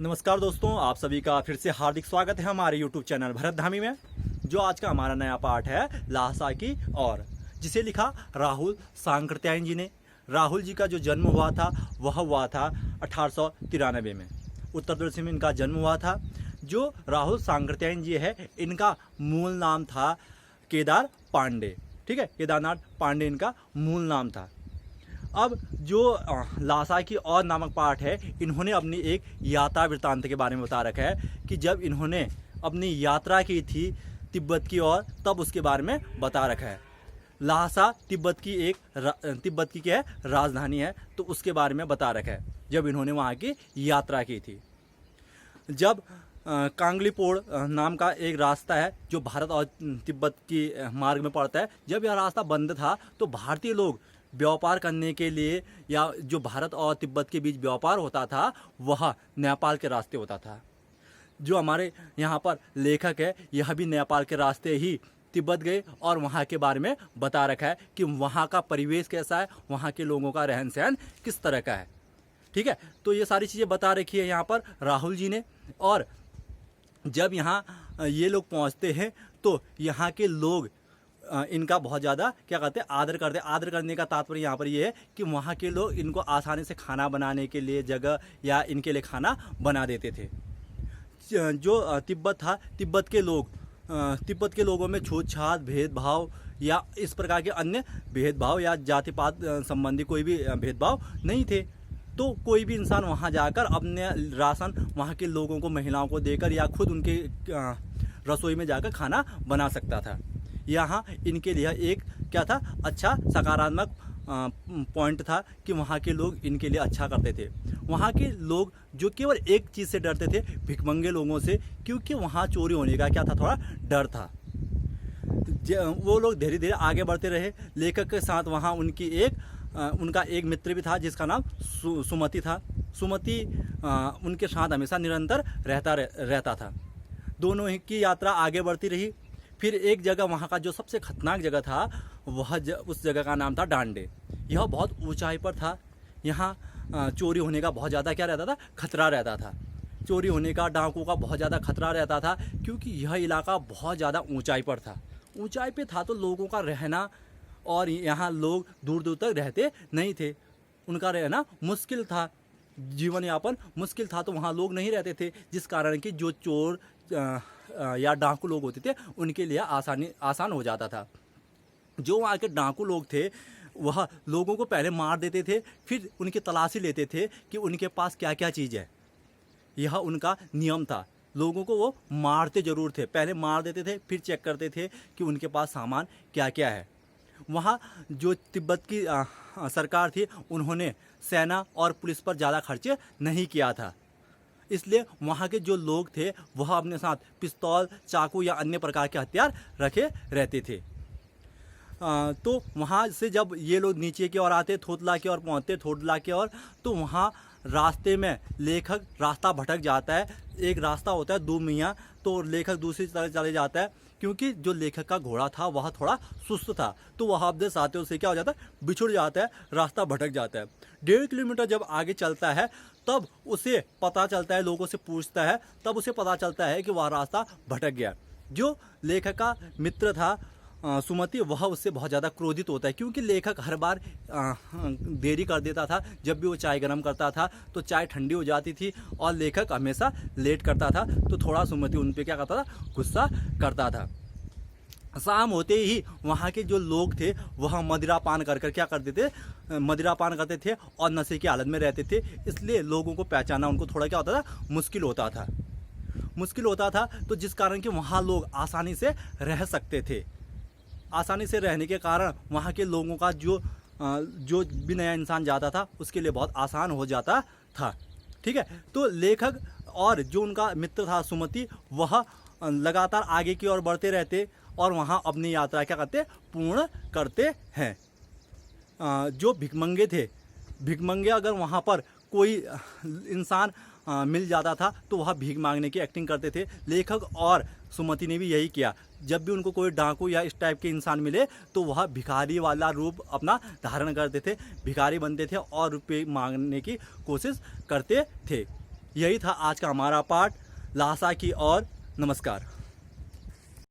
नमस्कार दोस्तों, आप सभी का फिर से हार्दिक स्वागत है हमारे YouTube चैनल भरत धामी में। जो आज का हमारा नया पाठ है ल्हासा की और जिसे लिखा राहुल सांकृत्यायन जी ने। राहुल जी का जो जन्म हुआ था वह हुआ था 1893 में। उत्तर प्रदेश में इनका जन्म हुआ था। जो राहुल सांकृत्यायन जी है इनका मूल नाम था केदार पांडे। ठीक है, केदारनाथ पांडे इनका मूल नाम था। अब जो ल्हासा की और नामक पाठ है, इन्होंने अपनी एक यात्रा वृत्तांत के बारे में बता रखा है कि जब इन्होंने अपनी यात्रा की थी तिब्बत की ओर, तब उसके बारे में बता रखा है। ल्हासा तिब्बत की क्या है, राजधानी है, तो उसके बारे में बता रखा है जब इन्होंने वहाँ की यात्रा की थी। जब कांगलीपोड़ नाम का एक रास्ता है जो भारत और तिब्बत की मार्ग में पड़ता है, जब यह रास्ता बंद था तो भारतीय लोग व्यापार करने के लिए, या जो भारत और तिब्बत के बीच व्यापार होता था वह नेपाल के रास्ते होता था। जो हमारे यहाँ पर लेखक है यह भी नेपाल के रास्ते ही तिब्बत गए और वहाँ के बारे में बता रखा है कि वहाँ का परिवेश कैसा है, वहाँ के लोगों का रहन सहन किस तरह का है। ठीक है, तो ये सारी चीज़ें बता रखी है यहाँ पर राहुल जी ने। और जब यहाँ ये लोग पहुँचते हैं तो यहाँ के लोग इनका बहुत ज़्यादा क्या कहते हैं, आदर करते हैं। आदर करने का तात्पर्य यहाँ पर ये है कि वहाँ के लोग इनको आसानी से खाना बनाने के लिए जगह या इनके लिए खाना बना देते थे। जो तिब्बत था, तिब्बत के लोगों में छूतछात, भेदभाव या इस प्रकार के अन्य भेदभाव या जाति पात संबंधी कोई भी भेदभाव नहीं थे। तो कोई भी इंसान वहाँ जाकर अपने राशन वहाँ के लोगों को, महिलाओं को देकर या खुद उनके रसोई में जाकर खाना बना सकता था। यहाँ इनके लिए एक क्या था, अच्छा सकारात्मक पॉइंट था कि वहाँ के लोग इनके लिए अच्छा करते थे। वहाँ के लोग जो केवल एक चीज़ से डरते थे, भिखमंगे लोगों से, क्योंकि वहाँ चोरी होने का क्या था, थोड़ा डर था। वो लोग धीरे धीरे आगे बढ़ते रहे। लेखक के साथ वहाँ उनका एक मित्र भी था जिसका नाम सुमति था। सुमति उनके साथ हमेशा निरंतर रहता था। दोनों की यात्रा आगे बढ़ती रही। फिर एक जगह वहाँ का जो सबसे खतरनाक जगह था उस जगह का नाम था डांडे। यह बहुत ऊंचाई पर था। यहाँ चोरी होने का बहुत ज़्यादा क्या रहता था, खतरा रहता था। चोरी होने का, डाकुओं का बहुत ज़्यादा खतरा रहता था, क्योंकि यह इलाका बहुत ज़्यादा ऊंचाई पर था। ऊंचाई पे था तो लोगों का रहना, और यहाँ लोग दूर दूर तक रहते नहीं थे, उनका रहना मुश्किल था, जीवन यापन मुश्किल था। तो वहाँ लोग नहीं रहते थे, जिस कारण कि जो चोर या डाकू लोग होते थे उनके लिए आसान हो जाता था। जो वहाँ के डाकू लोग थे वह लोगों को पहले मार देते थे, फिर उनकी तलाशी लेते थे कि उनके पास क्या क्या चीज़ है। यह उनका नियम था। लोगों को वो मारते ज़रूर थे, पहले मार देते थे, फिर चेक करते थे कि उनके पास सामान क्या क्या है। वहाँ जो तिब्बत की सरकार थी उन्होंने सेना और पुलिस पर ज़्यादा खर्च नहीं किया था, इसलिए वहाँ के जो लोग थे वह अपने साथ पिस्तौल, चाकू या अन्य प्रकार के हथियार रखे रहते थे। तो वहाँ से जब ये लोग नीचे की ओर आते, थोतला की ओर पहुँचते, थोतला की ओर, तो वहाँ रास्ते में लेखक रास्ता भटक जाता है। एक रास्ता होता है 2 मियाँ, तो लेखक दूसरी तरफ चले जाता है, क्योंकि जो लेखक का घोड़ा था वह थोड़ा सुस्त था, तो वह अपने साथियों से क्या हो जाता है, बिछुड़ जाता है, रास्ता भटक जाता है। 1.5 किलोमीटर जब आगे चलता है तब उसे पता चलता है, लोगों से पूछता है, तब उसे पता चलता है कि वह रास्ता भटक गया। जो लेखक का मित्र था सुमति, वह उससे बहुत ज़्यादा क्रोधित होता है, क्योंकि लेखक हर बार देरी कर देता था। जब भी वो चाय गर्म करता था तो चाय ठंडी हो जाती थी और लेखक हमेशा लेट करता था, तो थोड़ा सुमति उन पर क्या करता था, गुस्सा करता था। शाम होते ही वहाँ के जो लोग थे वह मदिरा पान कर क्या करते थे, मदिरा पान करते थे और नशे की हालत में रहते थे। इसलिए लोगों को पहचानना उनको थोड़ा क्या होता था, मुश्किल होता था। तो जिस कारण कि वहाँ लोग आसानी से रह सकते थे। आसानी से रहने के कारण वहाँ के लोगों का जो भी नया इंसान जाता था उसके लिए बहुत आसान हो जाता था। ठीक है, तो लेखक और जो उनका मित्र था सुमति, वह लगातार आगे की ओर बढ़ते रहते और वहाँ अपनी यात्रा क्या करते, पूर्ण करते हैं। जो भिखमंगे थे, भिखमंगे अगर वहाँ पर कोई इंसान मिल जाता था तो वह भीख मांगने की एक्टिंग करते थे। लेखक और सुमति ने भी यही किया। जब भी उनको कोई डाकू या इस टाइप के इंसान मिले तो वह भिखारी वाला रूप अपना धारण करते थे, भिखारी बनते थे और रुपये मांगने की कोशिश करते थे। यही था आज का हमारा पाठ। लासा की और नमस्कार।